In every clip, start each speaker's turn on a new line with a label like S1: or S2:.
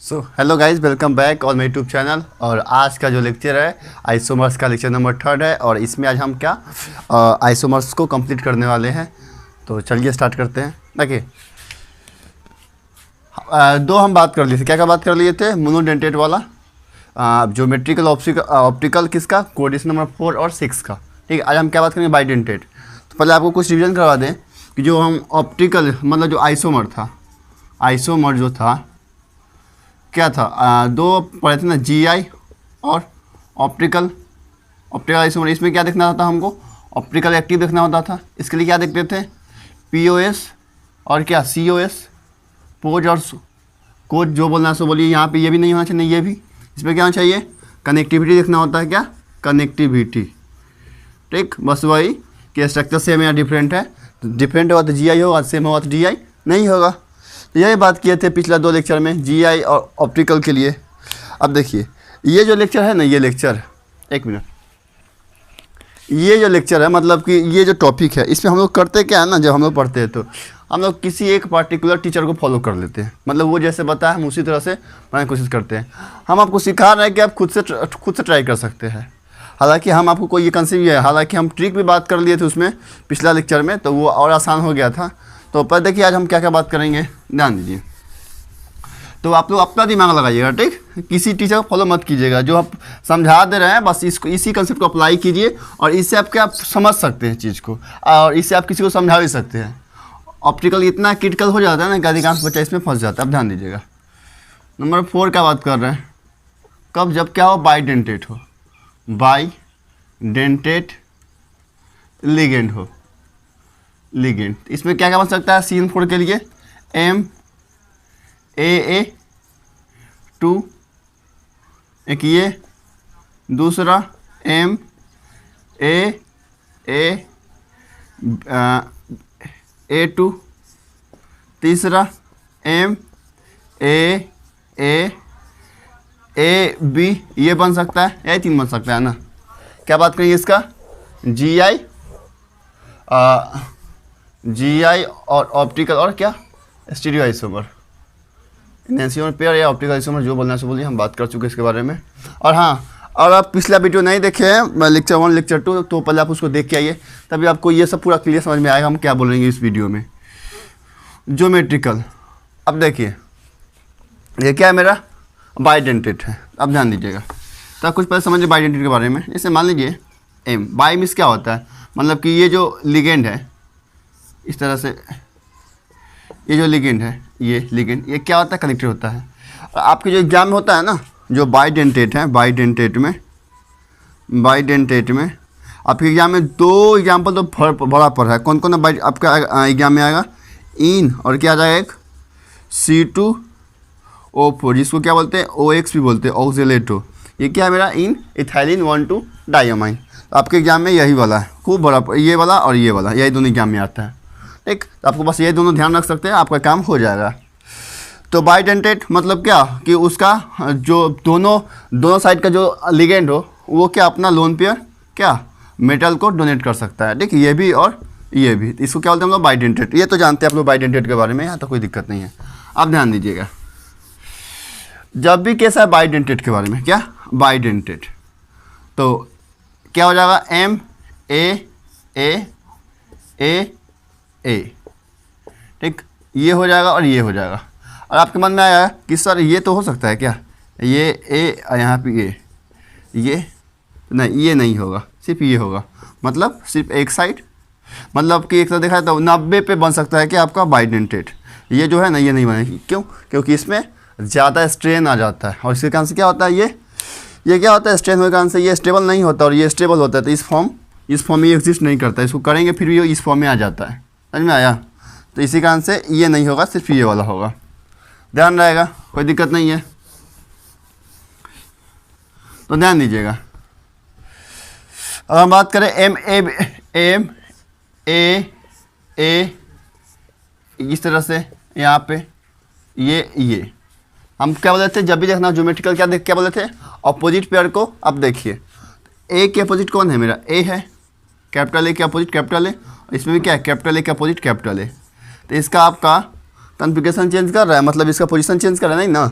S1: Hello guys, welcome back और मेरे YouTube channel. और आज का जो लेक्चर है आइसोमर्स का लेक्चर नंबर 3 है। और इसमें आज हम क्या आइसोमर्स को कंप्लीट करने वाले हैं। तो चलिए स्टार्ट करते हैं। देखिए दो हम बात कर लिए थे। क्या क्या बात कर लिए थे? मोनोडेंटेट वाला, ज्योमेट्रिकल ऑप्टिकल किसका, कोऑर्डिनेशन नंबर 4 और 6 का। ठीक है, आज हम क्या बात करेंगे? बाइडेंटेट। तो पहले आपको कुछ रिविजन करवा दें कि जो हम ऑप्टिकल मतलब जो आइसोमर था, आइसोमर जो था क्या था, दो पढ़े थे ना, जीआई और ऑप्टिकल आइसोमर। इसमें क्या देखना होता था हमको? ऑप्टिकल एक्टिव देखना होता था। इसके लिए क्या देखते थे? पीओएस और क्या सीओएस, पोज और कोज। जो बोलना है सो बोलिए। यहाँ पे ये भी नहीं होना चाहिए, ये भी। इसमें क्या होना चाहिए? कनेक्टिविटी देखना होता है। क्या? कनेक्टिविटी। ठीक, बस वही कि स्ट्रक्चर सेम या डिफरेंट है। डिफरेंट होगा तो जीआई होगा, सेम होगा तो डीआई नहीं होगा। तो यही बात किए थे पिछला 2 लेक्चर में जीआई और ऑप्टिकल के लिए। अब देखिए ये जो लेक्चर है ना, ये लेक्चर, एक मिनट, ये जो लेक्चर है मतलब कि ये जो टॉपिक है, इसमें हम लोग करते क्या है ना, जब हम लोग पढ़ते हैं तो हम लोग किसी एक पार्टिकुलर टीचर को फॉलो कर लेते हैं। मतलब वो जैसे बताया हम उसी तरह से पढ़ने की कोशिश करते हैं। हम आपको सिखा रहे हैं कि आप खुद से ट्राई कर सकते हैं। हालांकि हम आपको कोई ये कंसेप्ट है, हालांकि हम ट्रिक भी बात कर लिए थे उसमें पिछला लेक्चर में, तो वो और आसान हो गया था। तो पर देखिए आज हम क्या क्या बात करेंगे, ध्यान दीजिए। तो आप लोग अपना दिमाग लगाइएगा। ठीक, किसी टीचर को फॉलो मत कीजिएगा। जो आप समझा दे रहे हैं बस इसको, इसी कंसेप्ट को अप्लाई कीजिए और इससे आप क्या समझ सकते हैं चीज़ को, और इससे आप किसी को समझा भी सकते हैं। ऑप्टिकल इतना क्रिटिकल हो जाता है ना कि अधिकांश बच्चा इसमें फंस जाता है। अब ध्यान दीजिएगा, नंबर 4 का बात कर रहे हैं। कब? जब क्या हो? बाइडेंटेट हो। बाइडेंटेट लिगेंड हो। लिगेंड इसमें क्या क्या बन सकता है? CN4 के लिए MAA2, एक ये, दूसरा MAA2, तीसरा MAAB, ये बन सकता है। यही 3 बन सकता है ना। क्या बात करेंगे इसका? जीआई और ऑप्टिकल और क्या, स्टीरियो आइसोमर, एनेंशियोमर पेयर या ऑप्टिकल आइसोमर, जो बोलना है सो बोलिए। हम बात कर चुके हैं इसके बारे में। और हाँ, और आप पिछला वीडियो नहीं देखे हैं, लेक्चर 1 लेक्चर 2, तो पहले आप उसको देख के आइए, तभी आपको ये सब पूरा क्लियर समझ में आएगा हम क्या बोलेंगे इस वीडियो में। ज्योमेट्रिकल, अब देखिए ये क्या है? मेरा बाइडेंटेट है। अब ध्यान दीजिएगा, तो कुछ पहले समझिए बाइडेंटेट के बारे में। जैसे मान लीजिए एम बाई मिस क्या होता है, मतलब कि ये जो लिगेंड है, इस तरह से ये जो लिगेंड है, ये लिगेंड, ये क्या होता है? कनेक्टेड होता है। और आपके जो एग्जाम में होता है ना, जो बाइडेंटेट है, बाइडेंटेट में आपके एग्जाम में 2 एग्जाम्पल तो बड़ा पड़ रहा है। कौन कौन है आपका एग्जाम में आएगा? इन और क्या आ जाएगा? एक C2O4, जिसको क्या बोलते हैं? OX भी बोलते हैं, ऑक्जेलेटो। ये क्या है मेरा? इन इथाइलिन 1,2 डायमाइन। आपके एग्जाम में यही वाला है, खूब बड़ा, ये वाला और ये वाला, यही दोनों एग्जाम में आता है। ठीक, तो आपको बस ये दोनों ध्यान रख सकते हैं, आपका काम हो जाएगा। तो बाइडेंटेट मतलब क्या कि उसका जो दोनों साइड का जो लिगेंड हो, वो क्या अपना लोन पेयर क्या मेटल को डोनेट कर सकता है। ठीक, ये भी और ये भी, इसको क्या बोलते हैं हम लोग? बाइडेंटेट। ये तो जानते हैं आप लोग बाइडेंटेट के बारे में, यहाँ तो कोई दिक्कत नहीं है। अब ध्यान दीजिएगा, जब भी केस है बाइडेंटेट के बारे में, क्या बाइडेंटेट, तो क्या हो जाएगा? MAA ठीक, ये हो जाएगा और ये हो जाएगा। और आपके मन में आया कि सर ये तो हो सकता है क्या, ये ए यहाँ पे ये नहीं, ये नहीं होगा, सिर्फ ये होगा। मतलब सिर्फ एक साइड, मतलब कि एक तरह देखा तो 90 पे बन सकता है कि आपका बाइडेंटेट। ये जो है ना, ये नहीं बनेगी। क्यों? क्योंकि इसमें ज़्यादा स्ट्रेन आ जाता है। और इसके कारण से क्या होता है? ये क्या होता है? स्ट्रेन होने के कारण से ये स्टेबल नहीं होता और ये स्टेबल होता है। तो इस फॉर्म में ये एग्जिस्ट नहीं करता। इसको करेंगे फिर भी इस फॉर्म में आ जाता है। समझ में आया? तो इसी कारण से ये नहीं होगा, सिर्फ ये वाला होगा। ध्यान रहेगा, कोई दिक्कत नहीं है। तो ध्यान दीजिएगा। अब हम बात करें MAA, इस तरह से यहाँ पे ये हम क्या बोले थे? जब भी देखना ज्योमेट्रिकल क्या बोले थे? अपोजिट पेयर को। अब देखिए ए के अपोजिट कौन है? मेरा ए है। कैपिटल ए के अपोजिट कैपिटल ए, इसमें भी क्या है? कैपिटल ए के अपोजिट कैपिटल ए। तो इसका आपका कॉन्फ़िगरेशन चेंज कर रहा है, मतलब इसका पोजीशन चेंज कर रहा है, नहीं ना?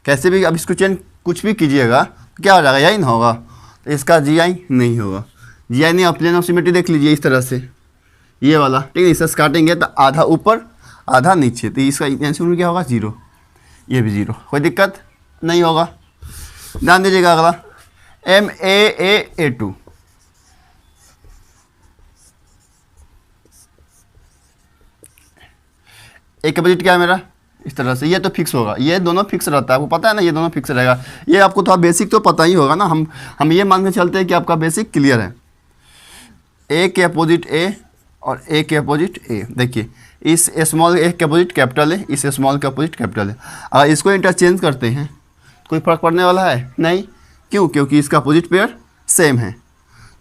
S1: कैसे भी अब इसको चेंज कुछ भी कीजिएगा तो क्या हो जाएगा, यही ना होगा। तो इसका जी आई नहीं होगा, जी आई नहीं। आप प्लेन ऑफ सिमेट्री देख लीजिए इस तरह से, ये वाला, ठीक है। इससे काटेंगे तो आधा ऊपर आधा नीचे, तो इसका आंसर में क्या होगा, 0। ये भी 0, कोई दिक्कत नहीं होगा। ध्यान दीजिएगा अगला MAA2। एक अपोजिट क्या है मेरा, इस तरह से। ये तो फिक्स होगा, ये दोनों फिक्स रहता है, आपको पता है ना, ये दोनों फिक्स रहेगा। ये आपको थोड़ा बेसिक तो पता ही होगा ना। हम ये मान के चलते हैं कि आपका बेसिक क्लियर है। ए के अपोजिट ए और ए के अपोजिट ए, देखिए इस स्मॉल ए के अपोजिट कैपिटल है, इस स्मॉल के अपोजिट कैपिटल है। अगर इसको इंटरचेंज करते हैं कोई फ़र्क पड़ने वाला है नहीं, क्यों, क्योंकि इसका अपोजिट पेयर सेम है।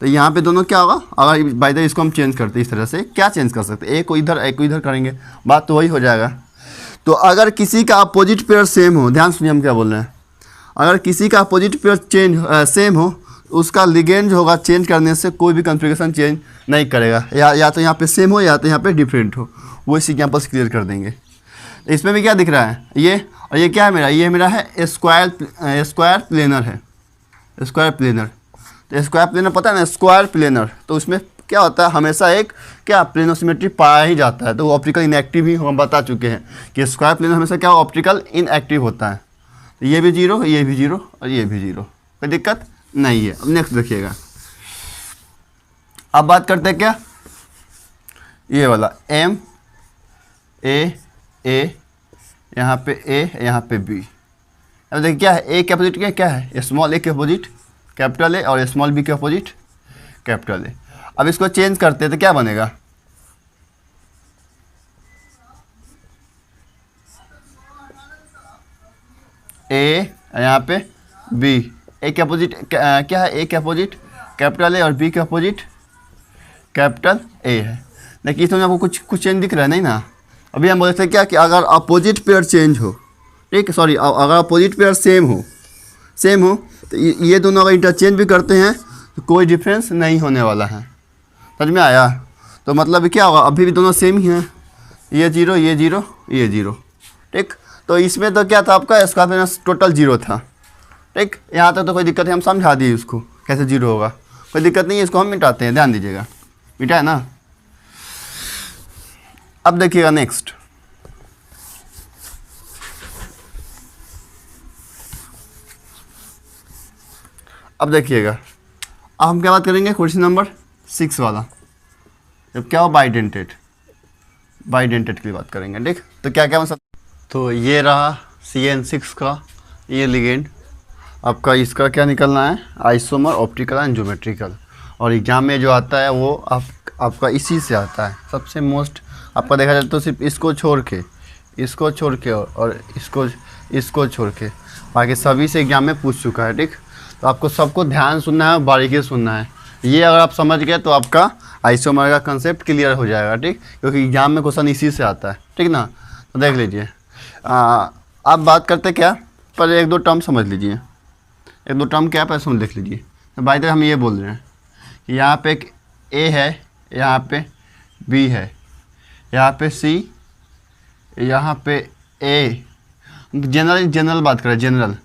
S1: तो यहाँ पे दोनों क्या होगा, अगर बाय द इसको हम चेंज करते हैं इस तरह से, क्या चेंज कर सकते हैं, एक को इधर करेंगे, बात तो वही हो जाएगा। तो अगर किसी का अपोजिट पेयर सेम हो, ध्यान सुनिए हम क्या बोल रहे हैं, अगर किसी का अपोजिट पेयर सेम हो, उसका लिगेंड जो होगा चेंज करने से कोई भी कॉन्फ़िगरेशन चेंज नहीं करेगा। या तो यहाँ पे सेम हो या तो यहाँ पे डिफरेंट हो, वो इस एग्जाम्पल से क्लियर कर देंगे। इसमें भी क्या दिख रहा है, ये और ये क्या है मेरा, ये मेरा है स्क्वायर प्लेनर है, स्क्वायर प्लेनर। तो स्क्वायर प्लेनर पता है ना, स्क्वायर प्लेनर, तो उसमें क्या होता है, हमेशा एक क्या प्लेन ऑफ सिमेट्री पाया ही जाता है। तो वो ऑप्टिकल इनएक्टिव ही हम बता चुके हैं कि स्क्वायर प्लेनर हमेशा क्या ऑप्टिकल इनएक्टिव होता है। तो ये भी 0, ये भी 0 और ये भी 0, कोई दिक्कत नहीं है। अब नेक्स्ट देखिएगा, अब बात करते हैं क्या, ये वाला MAA, यहाँ पे A, यहाँ पे B। अब देखिए क्या है, ए के अपोजिट क्या है, स्मॉल ए के अपोजिट कैपिटल ए और स्मॉल बी के अपोजिट कैपिटल ए। अब इसको चेंज करते हैं तो क्या बनेगा, ए यहाँ पे बी, ए के अपोजिट क्या है, ए के अपोजिट कैपिटल ए और बी के अपोजिट कैपिटल ए है। देखिए इसमें आपको कुछ चेंज दिख रहा है नहीं ना। अभी हम बोलते हैं क्या कि अगर अपोजिट पेयर चेंज हो, ठीक, सॉरी, अगर अपोजिट पेयर सेम हो तो ये दोनों अगर इंटरचेंज भी करते हैं तो कोई डिफरेंस नहीं होने वाला है। समझ में आया। तो मतलब क्या होगा, अभी भी दोनों सेम ही हैं, ये 0, ये 0, ये 0, ठीक। तो इसमें तो क्या था, आपका स्क्वायर प्लेनर टोटल 0 था, ठीक। यहाँ तक तो कोई दिक्कत है, हम समझा दिए उसको कैसे 0 होगा, कोई दिक्कत नहीं है। इसको हम मिटाते हैं, ध्यान दीजिएगा, मिटा है ना। अब देखिएगा नेक्स्ट, अब देखिएगा, अब हम क्या बात करेंगे, क्वेश्चन नंबर 6 वाला, जब क्या हो बाइडेंटेड की बात करेंगे, ठीक। तो क्या क्या मतलब, तो ये रहा CN6 का ये लिगेंड, आपका इसका क्या निकलना है, आइसोमर, ऑप्टिकल एंड ज्योमेट्रिकल। और एग्जाम में जो आता है वो आपका इसी से आता है, सबसे मोस्ट आपका देखा जाए तो सिर्फ इसको छोड़ के और इसको छोड़ के बाकी सभी से एग्जाम में पूछ चुका है, ठीक। तो आपको सबको ध्यान सुनना है, बारीकी से सुनना है। ये अगर आप समझ गए तो आपका आइसोमर का कंसेप्ट क्लियर हो जाएगा, ठीक, क्योंकि एग्जाम में क्वेश्चन इसी से आता है, ठीक ना। तो देख लीजिए, अब बात करते क्या, पहले एक दो टर्म समझ लीजिए, एक दो टर्म क्या है समझ देख लीजिए। तो बाई द वे हम ये बोल रहे हैं कि यहाँ पे एक A है, यहाँ पे B है, यहाँ पे C, यहाँ पे A, जनरल बात करें, जनरल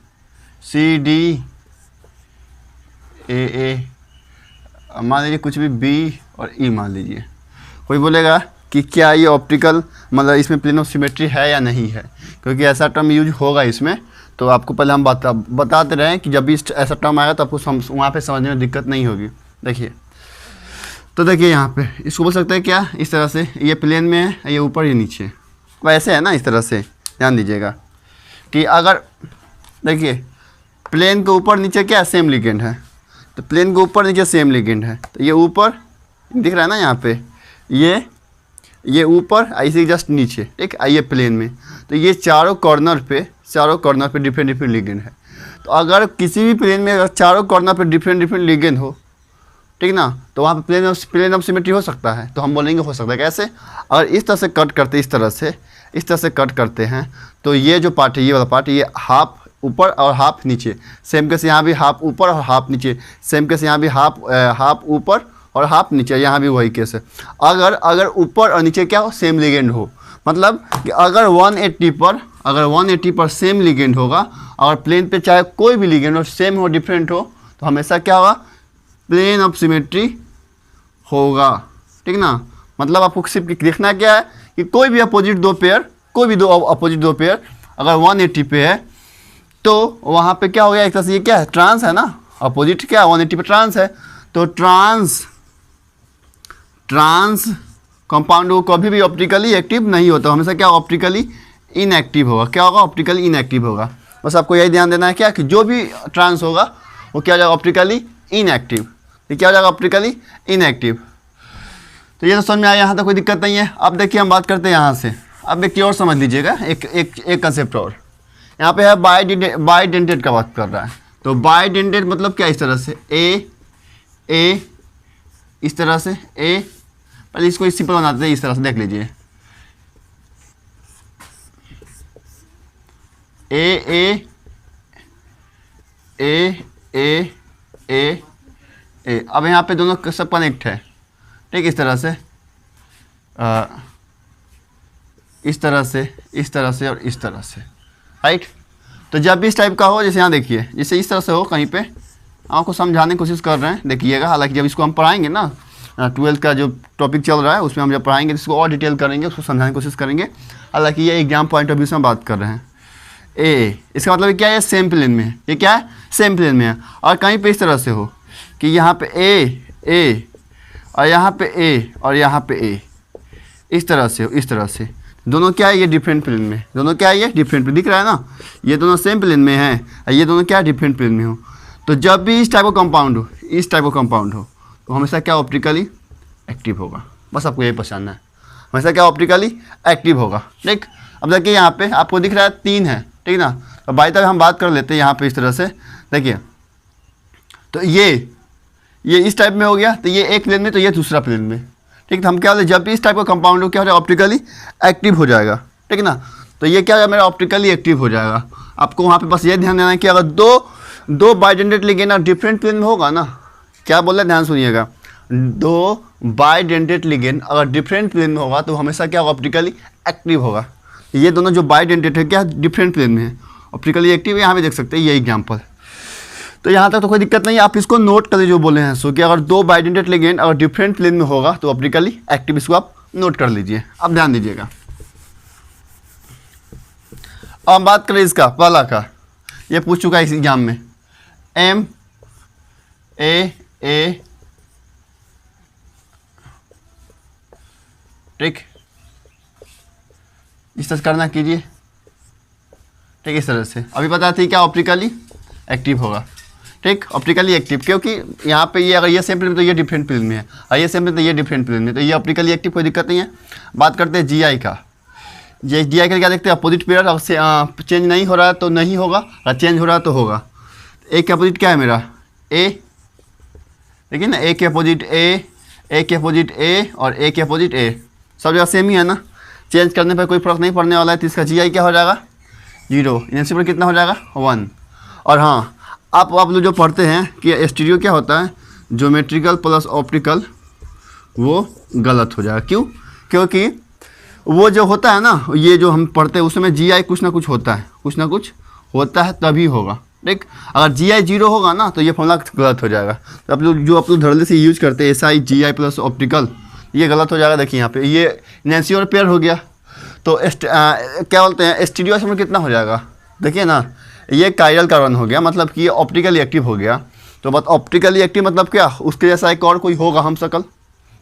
S1: CD AA, मान लीजिए कुछ भी B और E मान लीजिए। कोई बोलेगा कि क्या ये ऑप्टिकल मतलब इसमें प्लेन ऑफ सिमेट्री है या नहीं है, क्योंकि ऐसा टर्म यूज होगा इसमें। तो आपको पहले हम बताते रहे कि जब भी ऐसा टर्म आएगा तो आपको वहाँ पे समझने में दिक्कत नहीं होगी। देखिए, तो देखिए यहाँ पे इसको बोल सकते हैं क्या, इस तरह से, ये प्लेन में है, ये ऊपर ये नीचे, वैसे है ना, इस तरह से। ध्यान दीजिएगा कि अगर देखिए प्लेन के ऊपर नीचे क्या सेम लिगेंड है, तो प्लेन के ऊपर नीचे सेम लिगेंड है, तो ये ऊपर दिख रहा है ना यहाँ पे, ये ऊपर ऐसे जस्ट नीचे, ठीक, आइए प्लेन में। तो ये चारों कॉर्नर पे डिफरेंट लिगेंड है। तो अगर किसी भी प्लेन में अगर चारों कॉर्नर पे डिफरेंट लिगेंड हो, ठीक ना, तो वहाँ पे प्लेन ऑफ सिमेट्री हो सकता है। तो हम बोलेंगे हो सकता है कैसे, अगर इस तरह से कट करते, इस तरह से कट करते हैं, तो ये जो पार्ट है, ये वाला पार्ट, ये हाफ ऊपर और हाफ नीचे, सेम केस यहाँ भी हाफ ऊपर और हाफ नीचे, सेम केस यहाँ भी हाफ ऊपर और हाफ नीचे, यहाँ भी वही केस है। अगर ऊपर और नीचे क्या हो, सेम लिगेंड हो, मतलब कि अगर 180 पर सेम लिगेंड होगा अगर प्लेन पे चाहे कोई भी लिगेंड हो, सेम हो डिफरेंट हो, तो हमेशा क्या होगा, प्लेन ऑफ सिमेट्री होगा, ठीक ना। मतलब आपको सिर्फ देखना क्या है कि कोई भी अपोजिट दो पेयर, कोई भी दो अपोजिट दो पेयर अगर 180 पे है तो वहाँ पे क्या हो गया, एक तरह से ये क्या है, ट्रांस है ना, अपोजिट क्या है 180 पे ट्रांस है, तो ट्रांस कंपाउंड वो कभी भी ऑप्टिकली एक्टिव नहीं होता, हमेशा क्या ऑप्टिकली इनएक्टिव होगा। क्या होगा, ऑप्टिकली इनएक्टिव होगा। बस आपको यही ध्यान देना है क्या कि जो भी ट्रांस होगा वो क्या हो जाएगा, ऑप्टिकली इनएक्टिव। तो क्या हो जाएगा, ऑप्टिकली इनएक्टिव। तो ये तो समझ में आया, यहाँ तक कोई दिक्कत नहीं है। अब देखिए हम बात करते हैं यहाँ से, अब एक और समझ लीजिएगा, एक कंसेप्ट और यहाँ पे है बाइडेंटेड का बात कर रहा है। तो बाइडेंटेड मतलब क्या, इस तरह से ए इस तरह से ए, पहले इसको सिंपल बनाते हैं, इस तरह से देख लीजिए, ए ए ए ए ए। अब यहाँ पे दोनों सब कनेक्ट है, ठीक, इस तरह से इस तरह से इस तरह से और इस तरह से, राइट। तो जब भी इस टाइप का हो, जैसे यहाँ देखिए, जैसे इस तरह से हो कहीं पे, आपको समझाने की कोशिश कर रहे हैं, देखिएगा। हालांकि जब इसको हम पढ़ाएंगे ना, 12th का जो टॉपिक चल रहा है उसमें हम जब पढ़ाएंगे तो इसको और डिटेल करेंगे, उसको समझाने की कोशिश करेंगे। हालांकि ये एग्जाम पॉइंट ऑफ व्यू से हम बात कर रहे हैं। ए, इसका मतलब क्या है, सेम प्लेन में है, ये क्या है, सेम प्लेन में है। और कहीं पे इस तरह से हो कि यहाँ पे ए और यहाँ पे ए और यहाँ पे ए, इस तरह से हो, इस तरह से, दोनों क्या है, ये डिफरेंट प्लेन में, दोनों क्या है, ये डिफरेंट प्लेन, दिख रहा है ना, ये दोनों सेम प्लेन में है और ये दोनों क्या है, डिफरेंट प्लेन में हो। तो जब भी इस टाइप का कंपाउंड हो, इस टाइप का कंपाउंड हो, तो हमेशा क्या ऑप्टिकली एक्टिव होगा। बस आपको यही पहचानना है, हमेशा क्या ऑप्टिकली एक्टिव होगा, ठीक। अब देखिए यहाँ पे आपको दिख रहा है 3 है, ठीक ना। तो बाई तक हम बात कर लेते हैं यहाँ पे इस तरह से, देखिए। तो ये इस टाइप में हो गया, तो ये एक प्लेन में, तो ये दूसरा प्लेन में, ठीक। तो हम क्या बोले, जब भी इस टाइप का कंपाउंड हो क्या हो जाएगा, ऑप्टिकली एक्टिव हो जाएगा, ठीक ना। तो ये क्या हो जाएगा, मेरा ऑप्टिकली एक्टिव हो जाएगा। आपको वहाँ पे बस ये ध्यान देना है कि अगर दो बाइडेंटेड लिगेंड डिफरेंट प्लेन में होगा ना, क्या बोल रहे हैं, ध्यान सुनिएगा, दो बाइडेंटेड लिगेंड अगर डिफरेंट प्लेन में होगा तो हमेशा क्या होगा, ऑप्टिकली एक्टिव होगा। ये दोनों जो बाइडेंटेड है क्या डिफरेंट प्लेन में है, ऑप्टिकली एक्टिव है, यहाँ पे देख सकते हैं ये एग्जाम्पल। तो यहाँ तक तो कोई दिक्कत नहीं, आप इसको नोट करिए जो बोले हैं सो, कि अगर दो बाइडेंटेड लिगेंड अगर डिफरेंट प्लेन में होगा तो ऑप्टिकली एक्टिव, इसको आप नोट कर लीजिए। अब ध्यान दीजिएगा, अब हम बात करें इसका पहला का, ये पूछ चुका है इस एग्जाम में, एम ए ठीक, इस तरह करना कीजिए, ठीक, इस तरह से। अभी बता थी क्या ऑप्टिकली एक्टिव होगा, ठीक, ऑप्टिकली एक्टिव, क्योंकि यहाँ पे ये अगर ये सेम प्लेन में तो ये डिफरेंट प्लेन में है और ये सेम प्लेन तो ये डिफरेंट प्लेन में, तो ये ऑप्टिकली एक्टिव, कोई दिक्कत नहीं है। बात करते हैं जीआई का। जीआई का क्या देखते हैं, अपोजिट पेयर, अगर चेंज नहीं हो रहा है तो नहीं होगा, अगर चेंज हो रहा है तो होगा। ए के अपोजिट क्या है मेरा, ए, देखिए ना, ए के अपोजिट ए के अपोजिट ए और ए के अपोजिट ए, सब जगह सेम ही है ना, चेंज करने पर कोई फर्क नहीं पड़ने वाला है। तो इसका जीआई क्या हो जाएगा, 0, इनसी पर कितना हो जाएगा, 1। और हाँ, आप लोग जो पढ़ते हैं कि स्टीरियो क्या होता है, ज्योमेट्रिकल प्लस ऑप्टिकल, वो गलत हो जाएगा। क्यों, क्योंकि वो जो होता है ना, ये जो हम पढ़ते हैं उसमें जीआई कुछ ना कुछ होता है, तभी होगा, ठीक। अगर जीआई 0 होगा ना तो ये फॉर्मूला गलत हो जाएगा। तो आप लोग धड़ल्ले से यूज करते हैं एसआई जीआई प्लस ऑप्टिकल, ये गलत हो जाएगा। देखिए यहाँ पे ये नैन्सी और पेयर हो गया, तो क्या बोलते हैं, स्टीरियो में कितना हो जाएगा, देखिए ना, ये कायरल का रन हो गया, मतलब कि ये ऑप्टिकली एक्टिव हो गया। तो बात ऑप्टिकली एक्टिव मतलब क्या, उसके जैसा एक और कोई होगा हम शकल,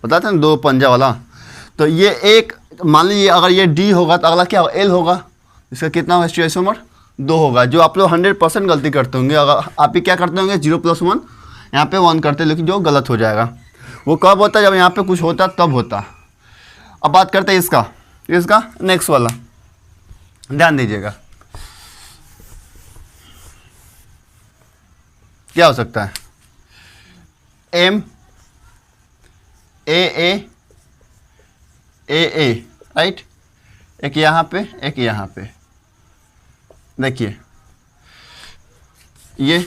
S1: बताते हैं 2 पंजा वाला। तो ये एक, मान लीजिए अगर ये डी होगा तो अगला क्या होगा, एल होगा, इसका कितना होगा, स्टीरियोइसोमर 2 होगा। जो आप लोग 100% गलती करते होंगे, अगर आप ही क्या करते होंगे, 0 + 1 यहाँ पे 1 करते, लेकिन जो गलत हो जाएगा वो कब होता है, जब यहाँ पे कुछ होता तब होता। अब बात करते हैं इसका नेक्स्ट वाला, ध्यान दीजिएगा क्या हो सकता है, एम ए राइट, एक यहाँ पे एक यहाँ पे, देखिए ये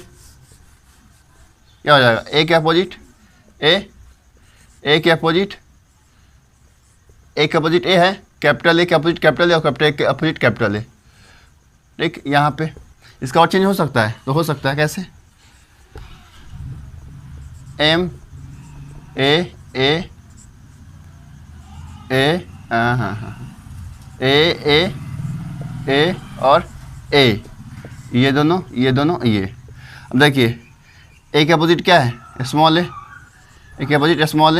S1: क्या हो जाएगा, ए के अपोजिट ए के अपोजिट ए है, कैपिटल ए के अपोजिट कैपिटल ए और कैपिटल ए के अपोजिट कैपिटल ए, ठीक। यहाँ पे इसका और चेंज हो सकता है, तो हो सकता है कैसे, एम ए ए ए ए ए ए और ए, ये दोनों ये। अब देखिए ए के अपोजिट क्या है, स्मॉल ए के अपोजिट स्मॉल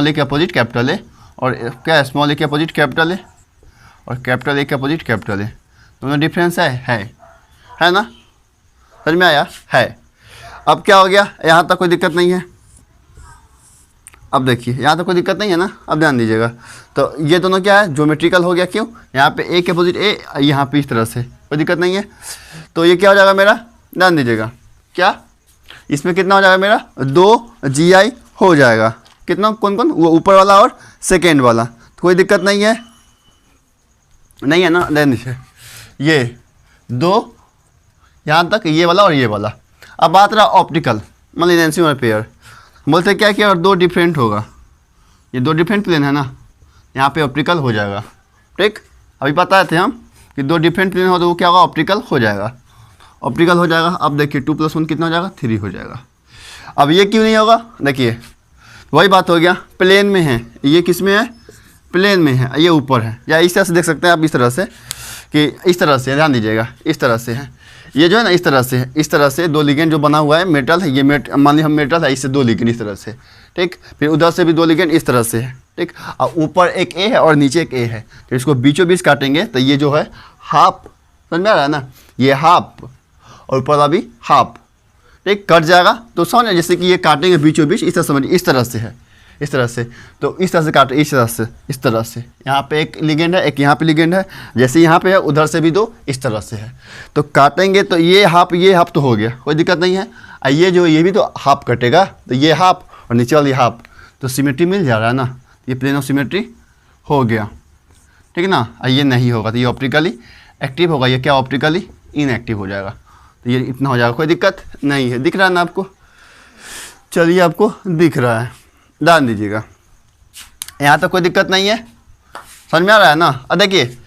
S1: ए के अपोजिट कैपिटल ए, और क्या है, स्मॉल ए के अपोजिट कैपिटल ए, और कैपिटल ए के अपोजिट कैपिटल ए। दोनों डिफरेंस है ना, समझ में आया है। अब क्या हो गया, यहाँ तक कोई दिक्कत नहीं है। अब देखिए यहाँ तक कोई दिक्कत नहीं है ना, अब ध्यान दीजिएगा। तो ये दोनों क्या है, ज्योमेट्रिकल हो गया। क्यों, यहाँ पे ए के अपोजिट ए, यहाँ पे इस तरह से, कोई दिक्कत नहीं है। तो ये क्या हो जाएगा मेरा, ध्यान दीजिएगा, क्या इसमें कितना हो जाएगा मेरा, 2 GI हो जाएगा। कितना, कौन कौन, वो ऊपर वाला और सेकेंड वाला, तो कोई दिक्कत नहीं है ना। ध्यान दीजिए, ये 2 यहाँ तक, ये वाला और ये वाला। अब बात रहा ऑप्टिकल, मान लीजिए एनसी और पेयर, बोलते क्या कि अगर 2 डिफरेंट होगा, ये 2 डिफरेंट प्लेन है ना, यहाँ पे ऑप्टिकल हो जाएगा। ठीक, अभी बताए थे हम कि 2 डिफरेंट प्लेन हो तो वो क्या होगा, ऑप्टिकल हो जाएगा, ऑप्टिकल हो जाएगा। अब देखिए 2 + 1 कितना हो जाएगा, 3 हो जाएगा। अब ये क्यों नहीं होगा, देखिए वही बात हो गया, प्लेन में है, ये किस में है, प्लेन में है, ये ऊपर है। या इस तरह से देख सकते हैं आप, इस तरह से, कि इस तरह से, ध्यान दीजिएगा, इस तरह से है, ये जो है ना इस तरह से है, इस तरह से 2 लिगेंड जो बना हुआ है, मेटल है, ये मान लीजिए हम मेटल है, इससे 2 लिगेंड इस तरह से। ठीक, फिर उधर से भी 2 लिगेंड इस तरह से है। ठीक, और ऊपर एक ए है और नीचे एक ए है, तो इसको बीचों बीच काटेंगे तो ये जो है हाफ, समझ में आ रहा है ना, ये हाफ और ऊपर वाला भी हाफ। ठीक, कट जाएगा तो समझ, जैसे कि ये काटेंगे बीचों बीच, इस तरह समझिए, इस तरह से है, इस तरह से, तो इस तरह से काटे, इस तरह से यहाँ पे एक लिगेंड है, एक यहाँ पे लिगेंड है, जैसे यहाँ पे है उधर से भी 2 इस तरह से है, तो काटेंगे तो ये हाफ तो हो गया, कोई दिक्कत नहीं है। ये भी तो हाफ कटेगा, तो ये हाफ और नीचे वाली हाफ, तो सिमेट्री मिल जा रहा है ना, ये प्लेन ऑफ सिमेट्री हो गया। ठीक है ना, ये नहीं होगा तो ये ऑप्टिकली एक्टिव होगा, ये क्या ऑप्टिकली इनएक्टिव हो जाएगा, तो ये इतना हो जाएगा, कोई दिक्कत नहीं है। दिख रहा है ना आपको, चलिए आपको दिख रहा है, ध्यान दीजिएगा, यहाँ तक कोई दिक्कत नहीं है, समझ में आ रहा है ना। अब देखिए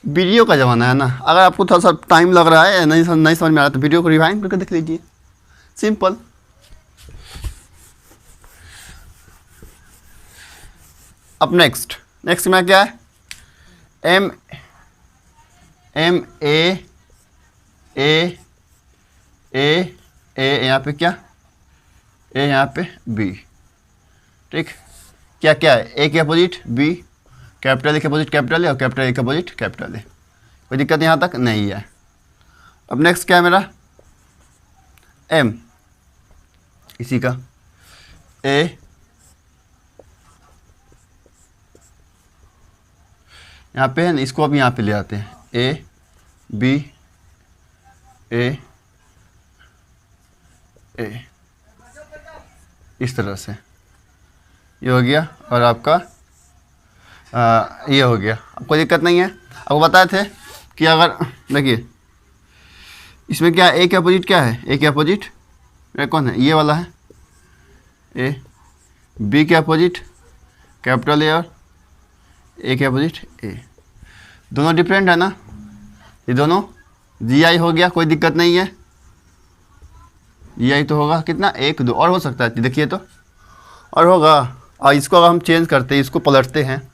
S1: वीडियो का ज़माना है ना, अगर आपको थोड़ा सा टाइम लग रहा है, नहीं समझ में आ रहा तो वीडियो को रिवाइंड करके देख लीजिए, सिंपल। अब नेक्स्ट में क्या है, एम ए यहाँ पे क्या, ए यहाँ पे बी। ठीक, क्या क्या है, ए के अपोजिट बी, कैपिटल ए के अपोजिट कैपिटल ए, और कैपिटल ए के अपोजिट कैपिटल ए, कोई दिक्कत यहाँ तक नहीं है। अब नेक्स्ट क्या है मेरा, एम, इसी का ए, यहाँ पे है ना, इसको अब यहाँ पे ले आते हैं, ए बी ए ए, इस तरह से ये हो गया, और आपका ये हो गया। अब कोई दिक्कत नहीं है। आपको बताए थे कि अगर देखिए इसमें क्या है, ए के अपोजिट क्या है, ए के अपोजिट कौन है, ये वाला है ए, बी के अपोजिट कैपिटल ए, और ए के अपोजिट ए, दोनों डिफरेंट है ना, ये दोनों GI हो गया, कोई दिक्कत नहीं है। GI तो होगा कितना, 1 2 और हो सकता है, देखिए तो और होगा। और इसको अगर हम चेंज करते हैं, इसको पलटते हैं,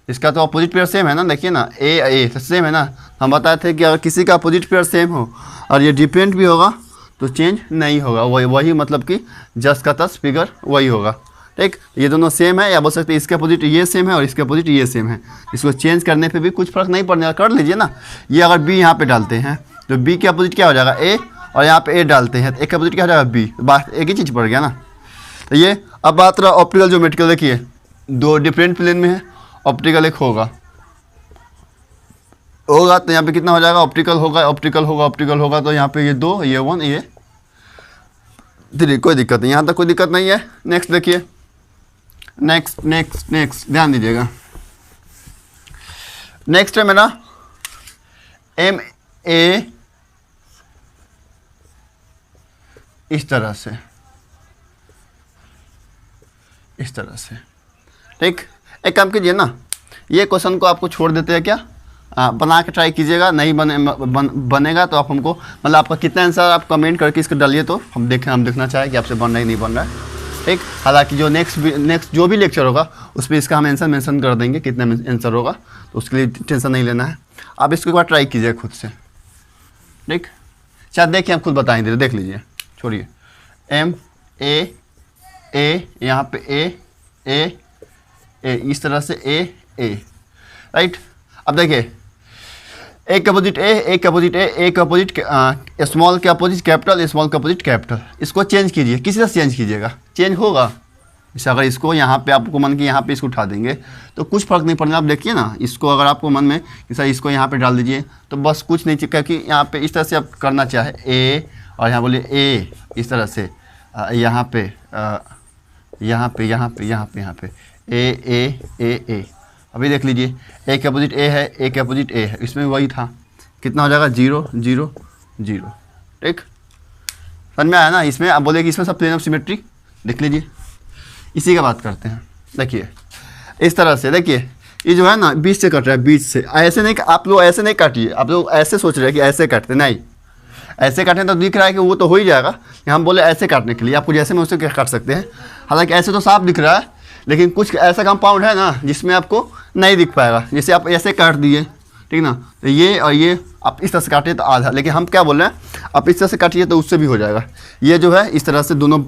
S1: इसका तो अपोजिट पेयर सेम है ना, देखिए ना, ए तो सेम है ना। हम बताए थे कि अगर किसी का अपोजिट पेयर सेम हो और ये डिफरेंट भी होगा तो चेंज नहीं होगा, वही मतलब कि जस का तस फिगर वही होगा। ठीक, ये दोनों सेम है, या बोल सकते हैं इसके अपोजिट ये सेम है और इसके अपोजिट ये सेम है, इसको चेंज करने पे भी कुछ फर्क नहीं पड़ने, कर लीजिए ना। ये अगर बी यहाँ पे डालते हैं तो बी के अपोजिट क्या हो जाएगा, ए, और यहाँ पे ए डालते हैं तो ए के अपोजिट क्या हो जाएगा, बी, बात एक ही चीज़ पड़ गया ना। तो ये अब बात रहा ऑप्टिकल ज्योमेट्रिकल, देखिए 2 डिफरेंट प्लेन में है, ऑप्टिकल एक होगा तो यहाँ पे कितना हो जाएगा, ऑप्टिकल होगा तो यहाँ पे ये 2, ये 1, ये 3, कोई दिक्कत नहीं, यहाँ तक कोई दिक्कत नहीं है। नेक्स्ट देखिए, नेक्स्ट ध्यान दीजिएगा, नेक्स्ट है मेरा एम ए, इस तरह से, ठीक। एक काम कीजिए ना, ये क्वेश्चन को आपको छोड़ देते हैं क्या, बना के ट्राई कीजिएगा, नहीं बनेगा तो आप हमको मतलब आपका कितना आंसर आप कमेंट करके इसको डालिए, तो हम देखना चाहें कि आपसे बन रहा है नहीं बन रहा है। ठीक, हालांकि जो नेक्स्ट जो भी लेक्चर होगा उस पर इसका हम आंसर मेंशन कर देंगे कितना आंसर होगा, तो उसके लिए टेंशन नहीं लेना है। आप इसको एक बार ट्राई कीजिए खुद से। ठीक, शायद देखिए आप खुद बताएंगे, देख लीजिए, छोड़िए। एम ए यहाँ पे ए इस तरह से ए राइट। अब देखिए ए के अपोजिट ए के अपोजिट स्मॉल के अपोजिट कैपिटल, स्मॉल के अपोजिट कैपिटल। इसको चेंज कीजिए, किसी तरह से चेंज कीजिएगा, चेंज होगा। जैसे अगर इसको यहाँ पे आपको मन कि यहाँ पे इसको उठा देंगे तो कुछ फ़र्क नहीं पड़ेगा। आप देखिए ना, इसको अगर आपको मन में कि सर इसको यहाँ पे डाल दीजिए तो बस कुछ नहीं चाहिए, क्योंकि यहाँ पे इस तरह से आप करना चाहे ए और यहाँ बोलिए ए इस तरह से, यहाँ पे ए। अभी देख लीजिए ए के अपोजिट ए है, ए के अपोजिट ए है, इसमें वही था, कितना हो जाएगा 0 0 0। ठीक, समझ में आया ना। इसमें आप बोले कि इसमें सब प्लेन ऑफ सिमेट्री, देख लीजिए इसी का बात करते हैं। देखिए इस तरह से, देखिए ये जो है ना बीच से कट रहा है, बीच से। ऐसे नहीं, आप लोग ऐसे नहीं काटिए, आप लोग ऐसे सोच रहे हैं कि ऐसे काटते, नहीं ऐसे काटने तो दिख रहा है कि वो तो हो ही जाएगा। हम बोले ऐसे काटने के लिए आपको जैसे में उससे काट सकते हैं, हालांकि ऐसे तो साफ दिख रहा है, लेकिन कुछ ऐसा कंपाउंड है ना जिसमें आपको नहीं दिख पाएगा। जैसे आप ऐसे काट दिए, ठीक ना, तो ये और ये आप इस तरह से काटिए तो आधा, लेकिन हम क्या बोल रहे हैं आप इस तरह से काटिए तो उससे भी हो जाएगा। ये जो है इस तरह से दोनों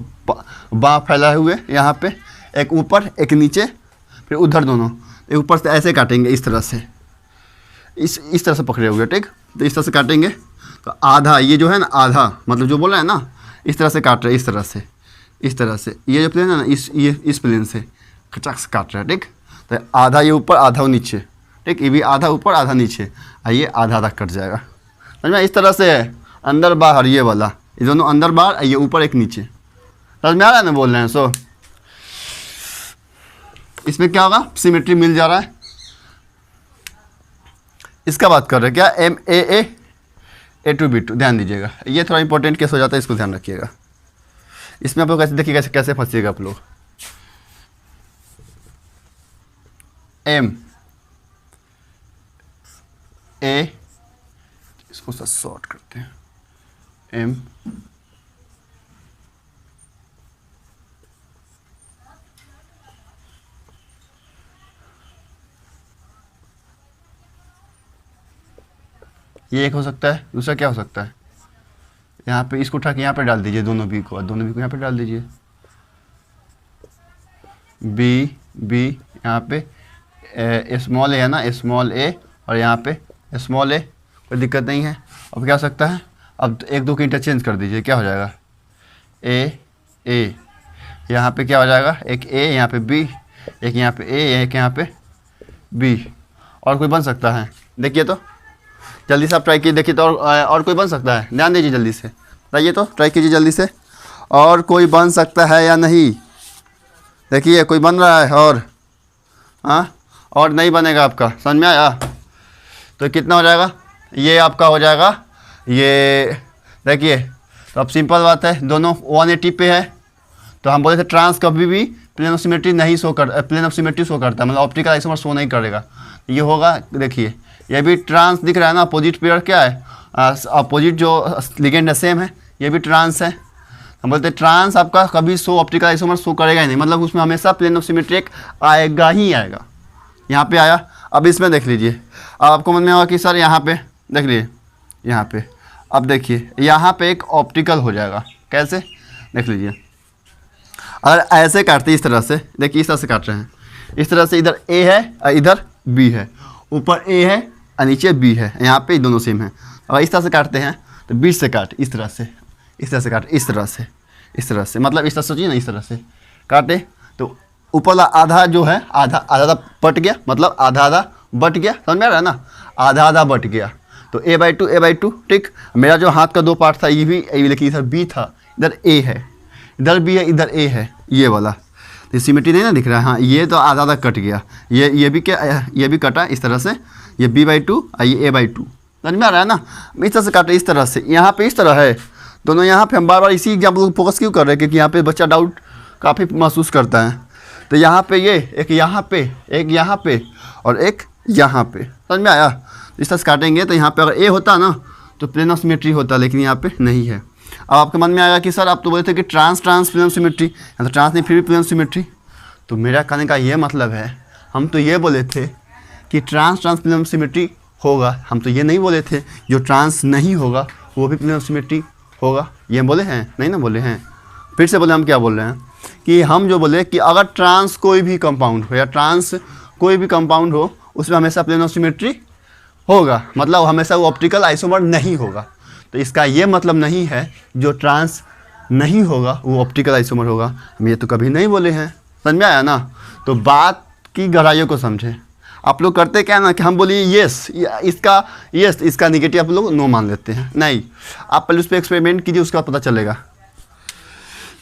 S1: बाँ फैलाए हुए, यहाँ पे एक ऊपर एक नीचे, फिर उधर दोनों, ऊपर से ऐसे काटेंगे इस तरह से, इस तरह से पकड़े हुए। ठीक, तो इस तरह से काटेंगे तो आधा, ये जो है ना आधा, मतलब जो बोल रहे हैं ना इस तरह से काट रहे हैं, इस तरह से ये जो प्लेन है ना इस प्लेन से खचाक से काट रहा है। ठीक, तो आधा ये ऊपर आधा नीचे, ठीक, ये भी आधा ऊपर आधा नीचे, ये आधा आधा कट जाएगा। समझ में, इस तरह से है अंदर बाहर, ये वाला, ये दोनों अंदर बाहर, ये ऊपर एक नीचे। समझ में आ रहा है ना बोल रहे हैं। सो इसमें क्या होगा, सिमेट्री मिल जा रहा है। इसका बात कर रहे हैं क्या, M A two B two. ध्यान दीजिएगा, ये थोड़ा इंपॉर्टेंट केस हो जाता है, इसको ध्यान रखिएगा। इसमें आप लोग कैसे देखिए कैसे फंसिएगा आप लोग। एम ए, इसको सा शॉर्ट करते हैं, एम ये एक हो सकता है। दूसरा क्या हो सकता है, यहाँ पे इसको उठा के यहाँ पे डाल दीजिए, दोनों बी को यहाँ पे डाल दीजिए, बी यहाँ पे स्मॉल ए है ना, स्मॉल ए, और यहाँ पे स्मॉल ए, कोई दिक्कत नहीं है। अब क्या हो सकता है, अब एक दो की इंटरचेंज कर दीजिए, क्या हो जाएगा ए, यहाँ पे क्या हो जाएगा, एक ए यहाँ पे बी, एक यहाँ पे ए, एक यहाँ पे बी। और कोई बन सकता है, देखिए तो जल्दी से आप ट्राई कीजिए, देखिए तो और कोई बन सकता है, ध्यान दीजिए, जल्दी से बताइए तो, ट्राई कीजिए जल्दी से, और कोई बन सकता है या नहीं। देखिए कोई बन रहा है, और हाँ, और नहीं बनेगा आपका, समझ में आया। तो कितना हो जाएगा, ये आपका हो जाएगा, ये देखिए। तो अब सिंपल बात है, दोनों 180 पे है, तो हम बोले थे ट्रांस कभी भी प्लेन ऑफ सिमेट्री नहीं शो कर, प्लेन ऑफ सिमेट्री शो करता है, मतलब ऑप्टिकल आइसोमर शो नहीं करेगा। ये होगा, देखिए ये भी ट्रांस दिख रहा है ना, अपोजिट पेयर क्या है, अपोजिट जो लिगेंड है सेम है, ये भी ट्रांस है। हम बोलते हैं ट्रांस आपका कभी शो ऑप्टिकल आइसोमर शो करेगा ही नहीं, मतलब उसमें हमेशा प्लेन ऑफ सिमेट्री एक आएगा ही आएगा। यहाँ पे आया, अब इसमें देख लीजिए, अब आपको मन में होगा कि सर यहाँ पे देख लीजिए, यहाँ पे अब देखिए यहाँ पे एक ऑप्टिकल हो जाएगा, कैसे देख लीजिए। अगर ऐसे काटते इस तरह से, देखिए इस तरह से काट रहे हैं, इस तरह से इधर ए है और इधर बी है, ऊपर ए है और नीचे बी है, यहाँ पे दोनों सेम है। अगर इस तरह से काटते हैं तो बीच से काट, इस तरह से काट, इस तरह से, मतलब इस तरह सोचिए ना, इस तरह से काटे तो ऊपर वाला आधा जो है, आधा बट गया, मतलब आधा बट गया, समझ में आ रहा है ना, आधा बट गया। तो a/2 ठीक। मेरा जो हाथ का दो पार्ट था ये भी, लेकिन इधर बी था, इधर ए है, इधर बी है, इधर ए है, ये वाला, तो सिमेट्री नहीं ना दिख रहा है। हाँ, ये तो आधा कट गया, ये भी क्या, ये भी कटा इस तरह से, ये b/2 और ये a/2, समझ में आ रहा है ना। इस तरह से काटे, इस तरह से, यहाँ पे इस तरह है दोनों। यहाँ पे हम बार बार इसी एग्जाम्पल को फोकस क्यों कर रहे हैं, क्योंकि यहाँ पे बच्चा डाउट काफ़ी महसूस करता है। तो यहाँ पे ये एक यहाँ पे, एक यहाँ पे और एक यहाँ पे, समझ में आया। इस तरह से काटेंगे तो यहाँ पे अगर ए होता ना तो प्लेन ऑफ सिमेट्री होता, लेकिन यहाँ पे नहीं है। अब आपके मन में आएगा कि सर आप तो बोले थे कि ट्रांस प्लेन ऑफ सिमेट्री, या तो ट्रांस नहीं फिर भी प्लेन ऑफ सिमेट्री। तो मेरा कहने का ये मतलब है, हम तो ये बोले थे कि ट्रांस प्लेन ऑफ सिमेट्री होगा, हम तो ये नहीं बोले थे जो ट्रांस नहीं होगा वो भी प्लेन ऑफ सिमेट्री होगा। ये बोले हैं? नहीं ना बोले हैं। फिर से बोले, हम क्या बोल रहे हैं कि हम जो बोले कि अगर ट्रांस कोई भी कंपाउंड हो या ट्रांस कोई भी कंपाउंड हो उसमें हमेशा प्लेन ऑफ सिमेट्री होगा, मतलब हमेशा वो ऑप्टिकल आइसोमर नहीं होगा। तो इसका ये मतलब नहीं है जो ट्रांस नहीं होगा वो ऑप्टिकल आइसोमर होगा, हम ये तो कभी नहीं बोले हैं। समझ में आया ना? तो बात की गहराइयों को समझें। आप लोग करते क्या ना कि हम बोलिए येस, इसका निगेटिव आप लोग नो मान लेते हैं। नहीं, आप पहले उस पर एक्सपेरिमेंट कीजिए, उसका पता चलेगा।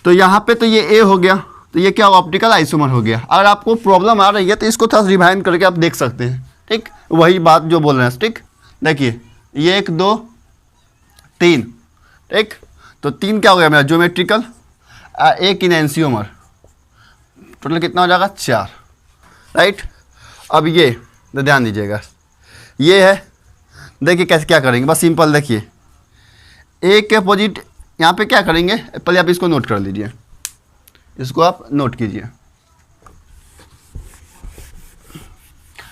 S1: तो यहाँ पे तो ये ए हो गया, तो ये क्या ऑप्टिकल आइसोमर हो गया। अगर आपको प्रॉब्लम आ रही है तो इसको थोड़ा रिवाइंड करके आप देख सकते हैं, ठीक। वही बात जो बोल रहे हैं, ठीक। देखिए ये 1 2 3, ठीक। तो 3 क्या हो गया मेरा ज्योमेट्रिकल, 1 इनैंसियोमर, टोटल कितना हो जाएगा 4, राइट। अब ये तो ध्यान दीजिएगा, ये है। देखिए कैसे क्या करेंगे, बस सिंपल देखिए, ए के अपोजिट यहाँ पे क्या करेंगे, पहले आप इसको नोट कर लीजिए, इसको आप नोट कीजिए।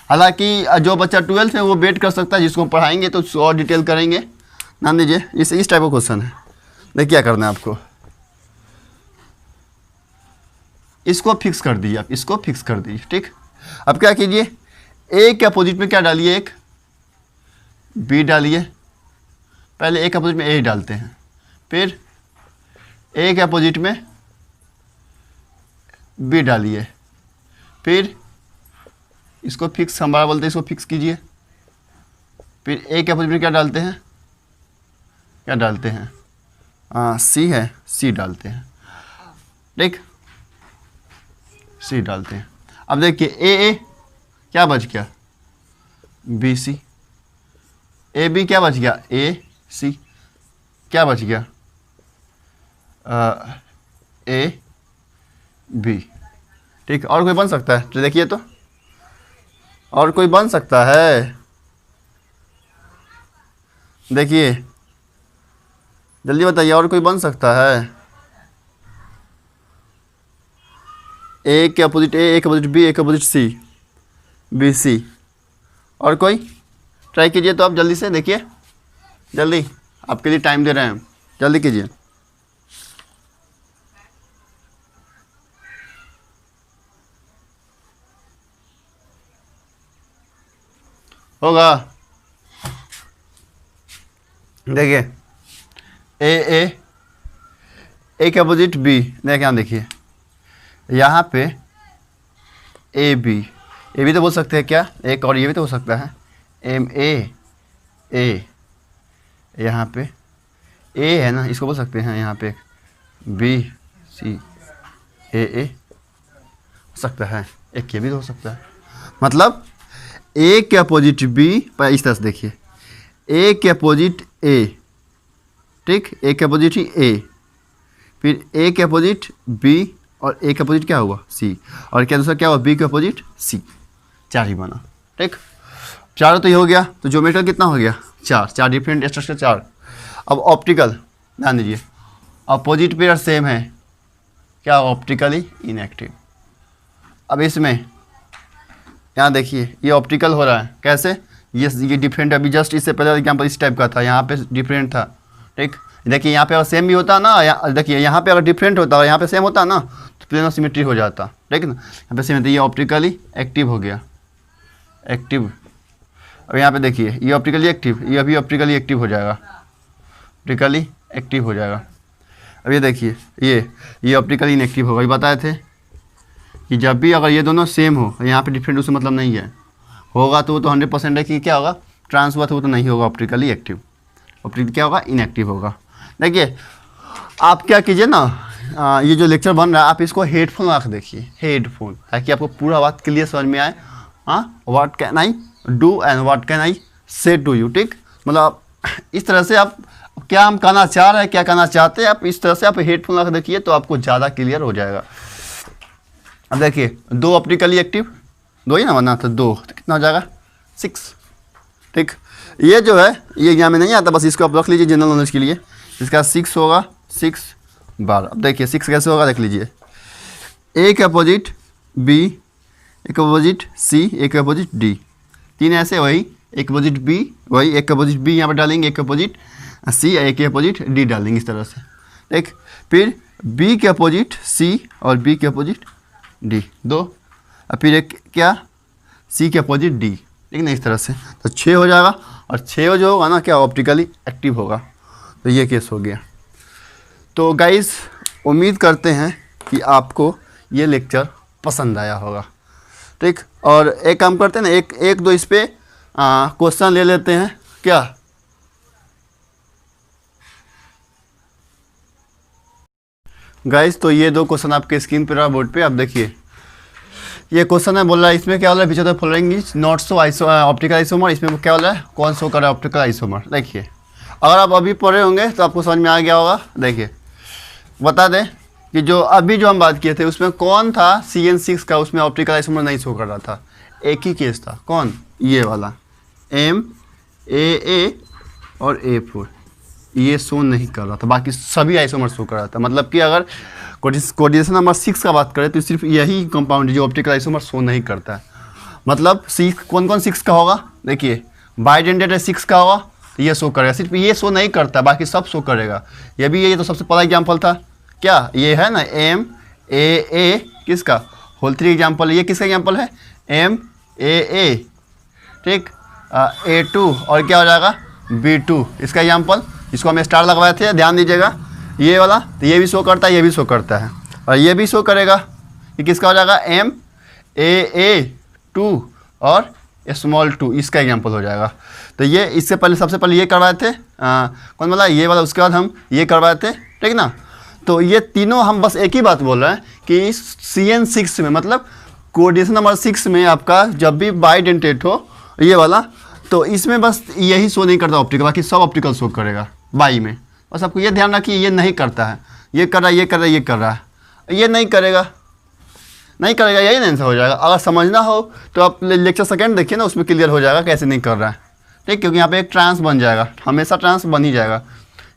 S1: हालांकि जो बच्चा 12th है वो वेट कर सकता है, जिसको पढ़ाएंगे तो और डिटेल करेंगे। ध्यान दीजिए, इस टाइप का क्वेश्चन है। देखिए क्या करना है आपको, इसको फिक्स कर दीजिए, आप इसको फिक्स कर दीजिए, ठीक। अब क्या कीजिए, ए के अपोजिट में क्या डालिए, एक बी डालिए। पहले ए के अपोजिट में ए डालते हैं, फिर ए के अपोजिट में बी डालिए, फिर इसको फिक्स, हमारा बोलते हैं इसको फिक्स कीजिए। फिर ए के अपोजिट में क्या डालते हैं, सी है, सी डालते हैं, ठीक, सी डालते हैं। अब देखिए ए क्या बच गया, बी सी, ए बी क्या बच गया, ए सी, क्या बच गया, ए बी, ठीक। और कोई बन सकता है तो देखिए, तो और कोई बन सकता है, देखिए जल्दी बताइए, और कोई बन सकता है। ए के अपोजिट ए के अपोजिट बी, ए के अपोजिट सी, बी सी, और कोई ट्राई कीजिए। तो आप जल्दी से देखिए, जल्दी, आपके लिए टाइम दे रहे हैं, जल्दी कीजिए। होगा, देखिए ए के अपोजिट बी, देखिए यहाँ देखिए, यहाँ पे ए बी तो बोल सकते हैं क्या, एक और ये भी तो हो सकता है, एम ए, यहाँ पे ए है ना, इसको बोल सकते हैं यहाँ पे बी सी ए हो सकता है, एक ये भी तो हो सकता है। मतलब ए के अपोजिट बी, पर इस तरह से देखिए, ए के अपोजिट ए, ठीक, ए के अपोजिट ही ए, फिर ए के अपोजिट बी, और ए के अपोजिट क्या हुआ, सी, और क्या दूसरा क्या हुआ, बी के अपोजिट सी, 4 ही बना, ठीक। चारों तो ये हो गया, तो ज्योमेट्रिकल कितना हो गया, 4 डिफरेंट स्ट्रक्चर 4। अब ऑप्टिकल, ध्यान दीजिए, अपोजिट पेयर सेम है, क्या ऑप्टिकली इनएक्टिव। अब इसमें यहाँ देखिए ये ऑप्टिकल हो रहा है, कैसे, ये डिफरेंट, अभी जस्ट इससे पहले एग्जाम्पल इस टाइप का था, यहाँ पे डिफरेंट था, ठीक। देखिए यहाँ पे अगर सेम भी होता ना, देखिए यहाँ पे अगर डिफरेंट होता और यहाँ पे सेम होता ना तो प्लेन ऑफ सिमेट्री हो जाता, ठीक ना। यहाँ पे सेम होता, ये ऑप्टिकली एक्टिव हो गया, एक्टिव। अब यहाँ पे देखिए ये ऑप्टिकली एक्टिव, ये अभी ऑप्टिकली एक्टिव हो जाएगा, ऑप्टिकली एक्टिव हो जाएगा। अब ये देखिए ये ऑप्टिकली इनएक्टिव होगा। ये बताए थे कि जब भी अगर ये दोनों सेम हो, यहाँ पे डिफरेंट उससे मतलब नहीं है, होगा तो वो तो 100% है कि क्या होगा, ट्रांस हुआ तो वो तो नहीं होगा ऑप्टिकली एक्टिव, ऑप्टिकली क्या होगा, इनएक्टिव होगा। देखिए आप क्या कीजिए ना, ये जो लेक्चर बन रहा है आप इसको हेडफोन लगा के देखिए, हेडफोन, ताकि आपको पूरा बात क्लियर समझ में आए। हाँ, what can I do and what can I से टू यू, ठीक। मतलब इस तरह से आप क्या हम कहना चाह रहे हैं, क्या कहना चाहते हैं, आप इस तरह से आप हेडफोन लगा के देखिए तो आपको ज़्यादा क्लियर हो जाएगा। अब देखिए 2 ऑप्टिकली एक्टिव, 2 ही ना बना, तो 2 तो कितना हो जाएगा, 6, ठीक। ये जो है ये एग्जाम में नहीं आता, बस इसको आप रख लीजिए जनरल नॉलेज के लिए। इसका 6 होगा, 6 12। अब देखिए 6 कैसे होगा देख लीजिए, ए के अपोजिट बी, ए के अपोजिट सी, ए के अपोजिट डी, 3 ऐसे, वही ए के अपोजिट बी, वही ए के अपोजिट बी यहाँ पर डालेंगे, ए के अपोजिट सी, ए के अपोजिट डी डालेंगे इस तरह से। ठीक, फिर बी के अपोजिट सी और बी के अपोजिट डी 2, और फिर एक क्या सी के अपोजिट डी, ठीक ना, इस तरह से। तो 6 हो जाएगा, और 6 जो होगा ना क्या ऑप्टिकली एक्टिव होगा। तो ये केस हो गया। तो गाइस उम्मीद करते हैं कि आपको ये लेक्चर पसंद आया होगा। ठीक, और एक काम करते हैं ना, एक दो इस पे क्वेश्चन ले लेते हैं क्या। गाइस तो ये 2 क्वेश्चन आपके स्क्रीन पर रहा बोर्ड पे, आप देखिए। ये क्वेश्चन है, बोल रहा है इसमें क्या हो रहा है, which following is not so optical isomer. इसमें क्या हो रहा है, कौन शो कर रहा है ऑप्टिकल आइसोमर। देखिए अगर आप अभी पढ़े होंगे तो आपको समझ में आ गया होगा। देखिए बता दें कि जो अभी जो हम बात किए थे उसमें कौन था CN6 का, उसमें ऑप्टिकल आइसोमर नहीं शो कर रहा था। एक ही केस था, कौन, ये वाला MAA और A4, ये शो नहीं कर रहा था, बाकी सभी आइसोमर शो कर रहा था। मतलब कि अगर कोऑर्डिनेशन नंबर 6 का बात करें तो सिर्फ यही कंपाउंड जो ऑप्टिकल आइसोमर शो नहीं करता है। मतलब 6 कौन कौन 6 का होगा, देखिए बाइडेंटेट 6 का होगा तो ये शो करेगा, सिर्फ ये शो नहीं करता, बाकी सब शो करेगा। ये भी, ये तो सबसे पहला एग्जाम्पल था क्या, ये है ना MAA किसका, होल 3 एग्जाम्पल। ये किसका एग्जाम्पल है, MAA, ठीक, A2 और क्या हो जाएगा B2, इसका एग्जाम्पल, इसको हम स्टार लगवाए थे, ध्यान दीजिएगा। ये वाला तो ये भी शो करता है, ये भी शो करता है, और ये भी शो करेगा। ये किसका हो जाएगा, MAA2 और स्मॉल 2, इसका एग्जाम्पल हो जाएगा। तो ये इससे पहले सबसे पहले ये करवाए थे, कौन वाला, ये वाला, उसके बाद हम ये करवाए थे, ठीक ना। तो ये तीनों हम बस एक ही बात बोल रहे हैं कि CN6 में, मतलब कोऑर्डिनेशन नंबर 6 में आपका जब भी बाइडेंटेट हो ये वाला, तो इसमें बस यही शो नहीं करता ऑप्टिकल, बाकी सब ऑप्टिकल शो करेगा बाई में। बस आपको ये ध्यान रखिए, ये नहीं करता है, ये कर रहा है, ये कर रहा है, ये कर रहा है, ये नहीं करेगा, नहीं करेगा, यही आंसर हो जाएगा। अगर समझना हो तो आप लेक्चर सेकंड देखिए ना, उसमें क्लियर हो जाएगा कैसे नहीं कर रहा है। ठीक, क्योंकि यहाँ पे एक ट्रांस बन जाएगा, हमेशा ट्रांस बन ही जाएगा।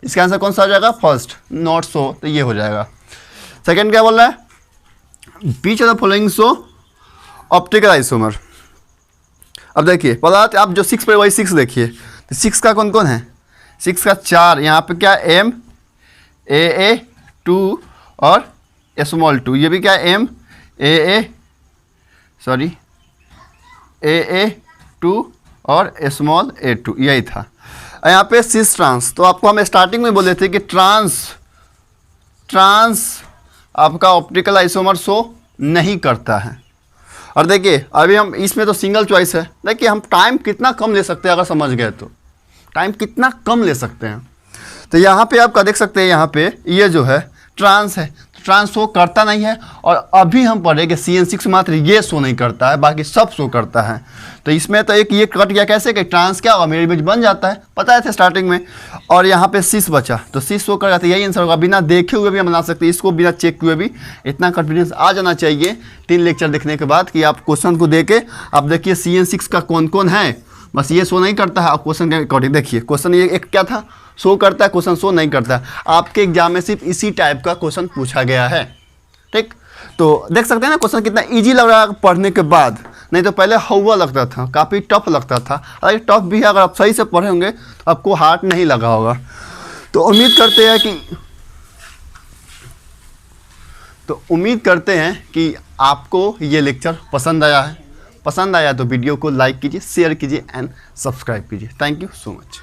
S1: इसका आंसर कौन सा हो जाएगा, फर्स्ट, नॉट सो, तो ये हो जाएगा। सेकंड क्या बोल रहा है, which of the following show optical isomer. अब देखिए पता आप जो 6 पे वही 6 देखिए, तो 6 का कौन कौन है, 6 का 4, यहाँ पे क्या MAA2 और स्मॉल 2, ये भी क्या AA2 और स्मॉल A2, यही था। यहाँ पे सिस ट्रांस, तो आपको हम स्टार्टिंग में बोले थे कि ट्रांस आपका ऑप्टिकल आइसोमर शो नहीं करता है। और देखिए अभी हम इसमें तो सिंगल चॉइस है, देखिए हम टाइम कितना कम ले सकते हैं, अगर समझ गए तो टाइम कितना कम ले सकते हैं। तो यहाँ पे आपका देख सकते हैं, यहाँ पे ये जो है ट्रांस है, ट्रांस शो करता नहीं है। और अभी हम पढ़े कि CN6 मात्र ये शो नहीं करता है, बाकी सब शो करता है। तो इसमें तो एक ये कट गया, कैसे कि ट्रांस क्या होगा, मेरी इमेज बन जाता है, पता है स्टार्टिंग में। और यहाँ पे सिस बचा, तो सिस शो कर जाता है, यही आंसर होगा। बिना देखे हुए भी हम बना सकते हैं, इसको बिना चेक हुए भी। इतना कॉन्फिडेंस आ जाना चाहिए 3 लेक्चर देखने के बाद कि आप क्वेश्चन को देके आप देखिए CN6 का कौन कौन है, बस ये शो नहीं करता है। आप क्वेश्चन के अकॉर्डिंग देखिए, क्वेश्चन ये एक क्या था, शो करता है, क्वेश्चन शो नहीं करता है। आपके एग्जाम में सिर्फ इसी टाइप का क्वेश्चन पूछा गया है। ठीक, तो देख सकते हैं ना क्वेश्चन कितना इजी लग रहा है पढ़ने के बाद, नहीं तो पहले हवा लगता था, काफ़ी टफ लगता था। अगर टफ भी है, अगर आप सही से पढ़े होंगे तो आपको हार्ड नहीं लगा होगा। तो उम्मीद करते हैं कि आपको ये लेक्चर पसंद आया है। पसंद आया तो वीडियो को लाइक कीजिए, शेयर कीजिए एंड सब्सक्राइब कीजिए। Thank you so much.